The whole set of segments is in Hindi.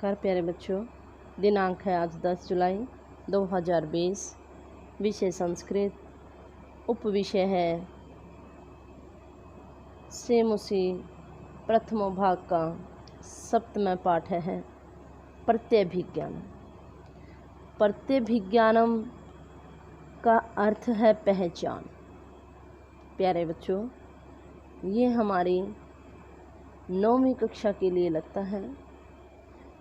नमस्कार प्यारे बच्चों, दिनांक है आज 10 जुलाई 2020। विषय संस्कृत, उपविषय है सेम उसी प्रथम भाग का सप्तम पाठ है प्रत्यभिज्ञानम। प्रत्यभिज्ञानम का अर्थ है पहचान। प्यारे बच्चों, ये हमारी 9वीं कक्षा के लिए लगता है।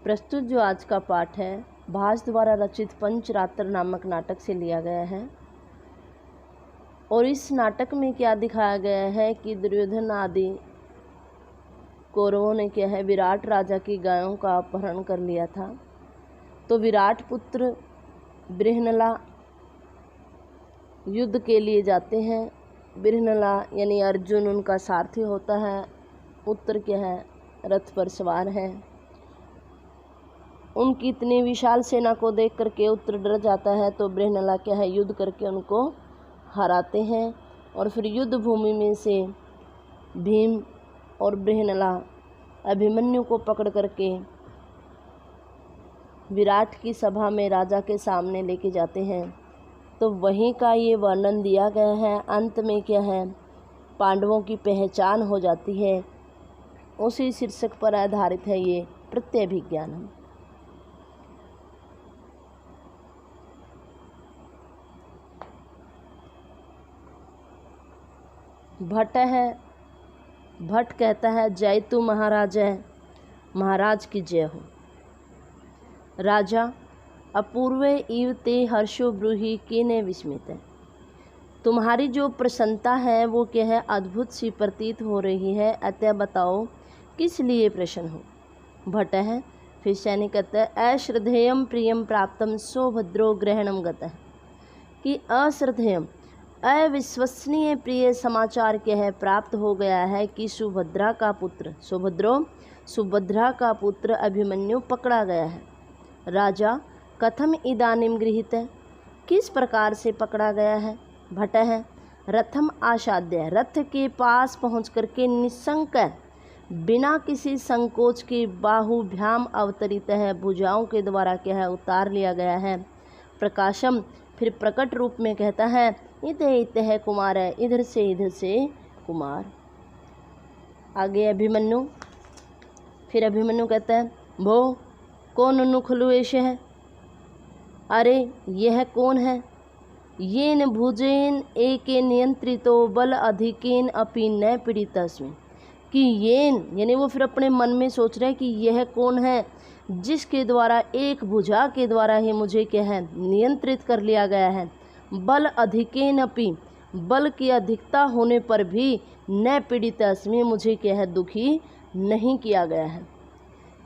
प्रस्तुत जो आज का पाठ है भास द्वारा रचित पंचरात्र नामक नाटक से लिया गया है। और इस नाटक में क्या दिखाया गया है कि दुर्योधन आदि कौरवों ने क्या है विराट राजा की गायों का अपहरण कर लिया था। तो विराट पुत्र बृहनला युद्ध के लिए जाते हैं। बृहनला यानी अर्जुन उनका सारथी होता है। पुत्र क्या है रथ पर सवार है। उनकी इतनी विशाल सेना को देख करके उत्तर डर जाता है। तो बृहनला क्या है युद्ध करके उनको हराते हैं। और फिर युद्ध भूमि में से भीम और बृहनला अभिमन्यु को पकड़ करके विराट की सभा में राजा के सामने लेके जाते हैं। तो वहीं का ये वर्णन दिया गया है। अंत में क्या है पांडवों की पहचान हो जाती है। उसी शीर्षक पर आधारित है ये प्रत्यभिज्ञानम। भट्ट कहता है जय तू महाराज है, महाराज की जय हो। राजा अपूर्वे इव ते हर्षो ब्रूहि केने विस्मित है। तुम्हारी जो प्रसन्नता है वो क्या है अद्भुत सी प्रतीत हो रही है। अतः बताओ किस लिए प्रसन्न हो। भट्ट है फिर सैनिक कहता है अश्रद्धेयम प्रियम प्राप्तम सौभद्रो ग्रहणम गतः। कि अश्रद्धेयम अविश्वसनीय प्रिय समाचार क्या है प्राप्त हो गया है कि सुभद्रा का पुत्र अभिमन्यु पकड़ा गया है। राजा कथम इदानीम गृहीत है, किस प्रकार से पकड़ा गया है। भट्ट है रथम आसाद्य, रथ के पास पहुँच करके निसंक बिना किसी संकोच के बाहुभ्याम अवतरित है, भुजाओं के द्वारा क्या है उतार लिया गया है। प्रकाशम फिर प्रकट रूप में कहता है इत है कुमार है, इधर से कुमार। आगे अभिमन्यु, फिर अभिमन्यु कहता है भो कौन नुखलुएश है। अरे यह कौन है। येन भुजेन एके नियंत्रितो बल अधिकेन अपि न पीड़ितस्मि। कि येन यानी वो फिर अपने मन में सोच रहे हैं कि यह कौन है जिसके द्वारा एक भुजा के द्वारा ही मुझे क्या है नियंत्रित कर लिया गया है। बल अधिकेन अपि, बल की अधिकता होने पर भी न पीड़ित अस्मि, मुझे क्या है दुखी नहीं किया गया है।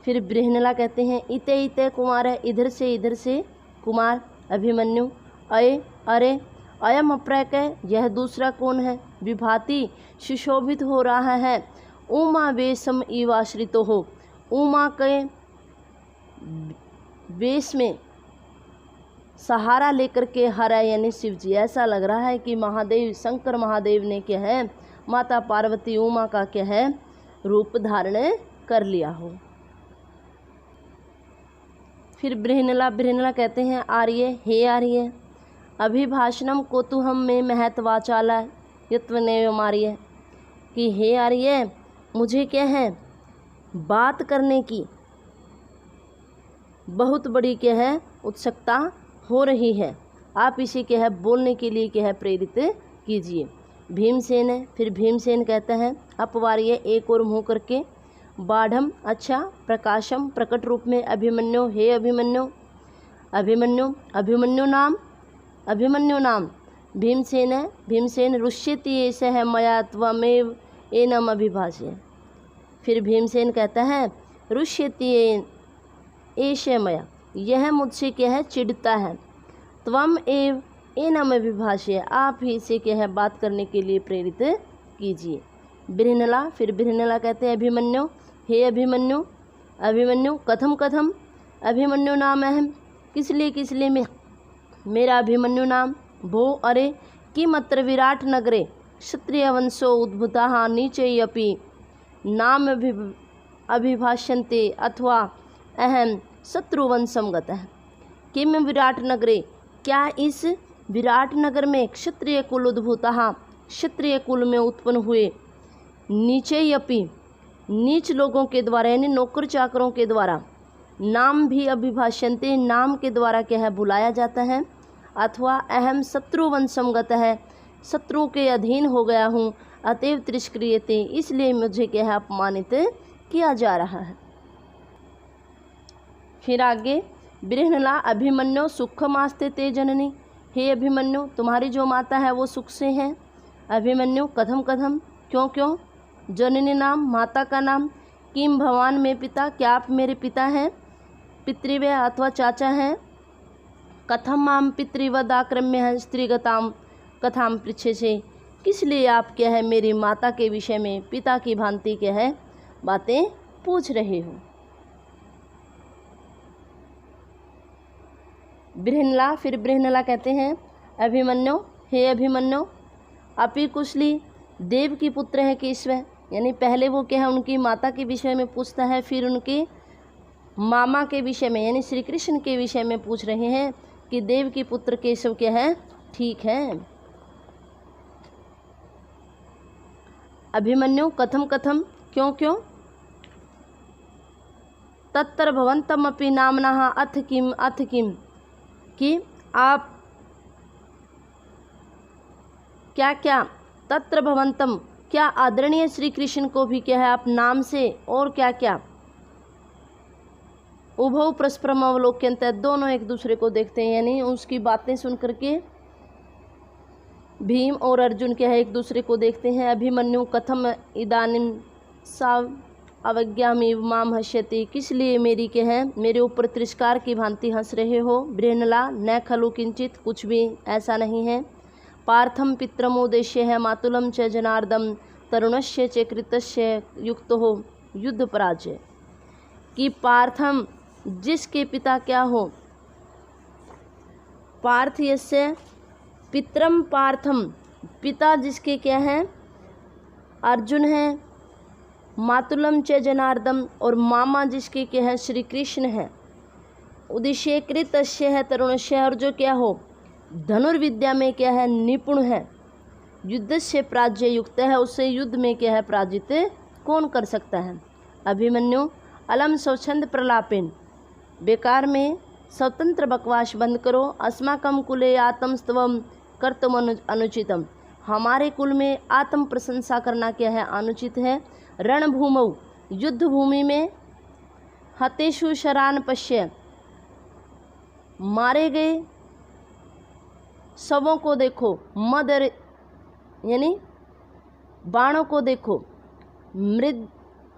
फिर बृहनला कहते हैं इते कुमार है, इधर से कुमार। अभिमन्यु अरे अयम अप्रैक, यह दूसरा कौन है। विभाति सुशोभित हो रहा है। उमा वेशम इवाश्रितो हो, उमा के वेश में सहारा लेकर के हरा यानी शिव जी। ऐसा लग रहा है कि महादेव शंकर महादेव ने क्या है माता पार्वती उमा का क्या है रूप धारण कर लिया हो। फिर बृहनला कहते हैं आर्य हे आर्य अभिभाषणम कोतुहम में महत्वाचाला यत्वनेव मार्य। कि हे आर्य मुझे क्या है बात करने की बहुत बड़ी क्या है उत्सुकता हो रही है। आप इसे क्या है बोलने के लिए क्या है प्रेरित कीजिए। भीमसेन है, फिर भीमसेन कहता है अपवार्य एक और मुँह करके। बाढ़म अच्छा, प्रकाशम प्रकट रूप में। अभिमन्यु हे अभिमन्यु, अभिमन्यु नाम भीमसेन है। भीमसेन रुष्यति ऐसे है मया त्वमेव एनम अभिभाष्य। फिर भीमसेन कहता है रुष्यति ऐसे मया, यह मुझसे क्या है चिढ़ता है। त्वम एव एनम अभिभाष्य, आप ही से क्या है बात करने के लिए प्रेरित कीजिए। बृहनला, फिर बृहनला कहते हैं अभिमन्यु हे अभिमन्यु कथम, अभिमन्यु नाम अहम, किस लिए मेरा अभिमन्यु नाम। भो अरे किम अत्र विराट नगरे क्षत्रिय वंशो उद्भूता नीचे अपि नाम अभिभाष्यन्ते अथवा अहम शत्रुवंशम गतः किम विराट नगरे, क्या इस विराट नगर में क्षत्रिय कुल उद्भूतः, क्षत्रिय कुल में उत्पन्न हुए, नीचे यपि नीच लोगों के द्वारा यानी नौकर चाकरों के द्वारा, नाम भी अभिभाष्यन्ते नाम के द्वारा क्या है बुलाया जाता है, अथवा अहम शत्रुवंशम गतः है शत्रु के अधीन हो गया हूँ, अतएव तिरस्क्रियते इसलिए मुझे क्या है अपमानित किया जा रहा है। फिर आगे बृहनला अभिमन्यु सुखमास्ते ते जननी, हे अभिमन्यु तुम्हारी जो माता है वो सुख से है। अभिमन्यु कथम कथम क्यों क्यों, जननी नाम माता का नाम, किम भवान में पिता क्या आप मेरे पिता हैं, पितृव्य अथवा चाचा हैं, कथम माम पितृवद आक्रम्य है स्त्रीगताम कथाम पृछे से, किस लिए आप क्या है मेरी माता के विषय में पिता की भांति क्या है बातें पूछ रहे हो। बृहनला फिर बृहनला कहते हैं अभिमन्यु हे अभिमन्यु अपि कुशली देव की पुत्र है केशव, यानी पहले वो क्या है उनकी माता के विषय में पूछता है, फिर उनके मामा के विषय में यानी श्री कृष्ण के विषय में पूछ रहे हैं कि देव की पुत्र केशव क्या है ठीक है। अभिमन्यु कथम कथम क्यों क्यों, तत्र भवन्तम अपि नामना अथ किम कि आप क्या क्या, तत्र भवन्तम क्या आदरणीय श्री कृष्ण को भी क्या है आप नाम से और क्या क्या, उभौ परस्परम अवलोक्यन्ते दोनों एक दूसरे को देखते हैं, यानी उसकी बातें सुन करके भीम और अर्जुन क्या है एक दूसरे को देखते हैं। अभिमन्यु कथम इदानीं सा अवज्ञामिव माम हस्यति, किस लिए मेरी क्या है मेरे ऊपर तिरस्कार की भांति हंस रहे हो। बृहनला न खलु किंचित कुछ भी ऐसा नहीं है। पार्थम पित्रमोदेश्य है मातुलम च जनार्दम तरुणस्य च कृतस्य युक्त हो युद्ध पराजय, कि पार्थम जिसके पिता क्या हो, पार्थ यस्य पित्रम पार्थम पिता जिसके क्या है अर्जुन है, मातुलम च जनार्दम और मामा जिसके क्या है श्री कृष्ण है, उद्देश्य कृतस्य है तरुणस्य और जो क्या हो धनुर्विद्या में क्या है निपुण है, युद्ध से प्राज्य युक्त है उससे युद्ध में क्या है पराजित कौन कर सकता है। अभिमन्यु अलम स्वच्छंद प्रलापेन, बेकार में स्वतंत्र बकवास बंद करो। अस्माकम कुले आत्मस्तवम कर्तम अनुचितम, हमारे कुल में आत्म प्रशंसा करना क्या है अनुचित है। रणभूमौ युद्ध भूमि में, हतेषु शरान पश्य मारे गए शवों को देखो, मदर यानी बाणों को देखो,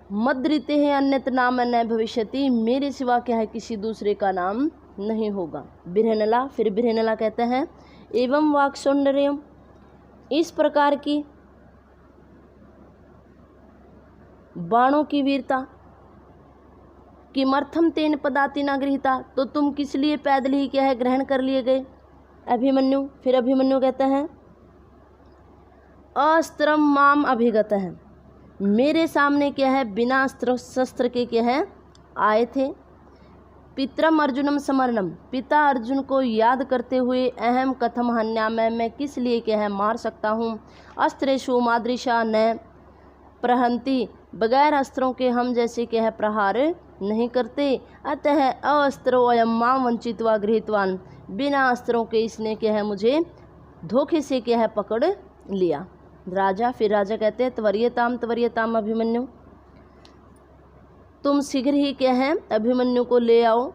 मद्रिते हैं अन्यत नाम न भविष्यति, मेरे सिवा क्या है किसी दूसरे का नाम नहीं होगा। बृहनला फिर बृहनला कहते हैं एवं वाक् सौंदर्यम, इस प्रकार की बाणों की वीरता, किमर्थम तेन पदाति न गृहीता, तो तुम किस लिए पैदल ही क्या है ग्रहण कर लिए गए। अभिमन्यु फिर अभिमन्यु कहते हैं अस्त्रम माम अभिगत है, मेरे सामने क्या है बिना अस्त्र शस्त्र के क्या है आए थे। पितरम अर्जुनम समरणम, पिता अर्जुन को याद करते हुए अहम कथम हन्या, मैं किस लिए क्या है मार सकता हूँ। अस्त्रेषु मादृशा न प्रहंती, बगैर अस्त्रों के हम जैसे क्या है प्रहार नहीं करते। अतः अस्त्रो अयम मां वंचित्वा गृहीतवान, बिना अस्त्रों के इसने क्या है मुझे धोखे से क्या है पकड़ लिया। राजा फिर राजा कहते हैं त्वरियताम अभिमन्यु, तुम शीघ्र ही क्या है अभिमन्यु को ले आओ।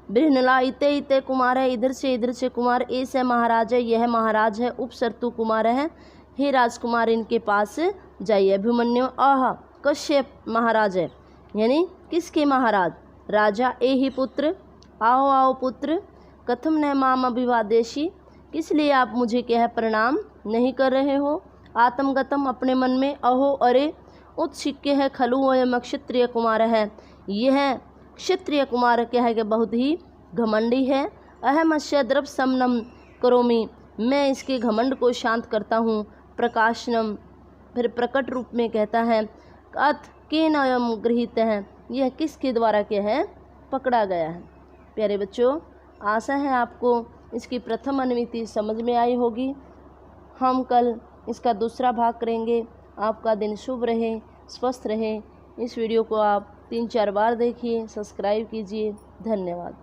बृहनला इते इते कुमार है, इधर से कुमार, ऐसे महाराज है, यह महाराज है, उपसर्तु कुमार है, हे राजकुमार इनके पास जाइए। अभिमन्यु आह कश्यप महाराज है, यानी किसके महाराज। राजा ए ही पुत्र, आओ आओ पुत्र, कथम न माम अभिवादेशी, किस लिए आप मुझे क्या है प्रणाम नहीं कर रहे हो। आत्मगतम अपने मन में, अहो अरे उत्सिक्य है, खलु अयम क्षत्रिय कुमार है, यह क्षत्रिय कुमार क्या है कि बहुत ही घमंडी है। अहमस्य द्रव समनम करोमि, मैं इसके घमंड को शांत करता हूँ। प्रकाशनम फिर प्रकट रूप में कहता है अथ केन अयम गृहीत है, यह किसके द्वारा क्या है पकड़ा गया है। प्यारे बच्चों, आशा है आपको इसकी प्रथम अनुमिति समझ में आई होगी। हम कल इसका दूसरा भाग करेंगे। आपका दिन शुभ रहे, स्वस्थ रहे। इस वीडियो को आप 3-4 बार देखिए, सब्सक्राइब कीजिए। धन्यवाद।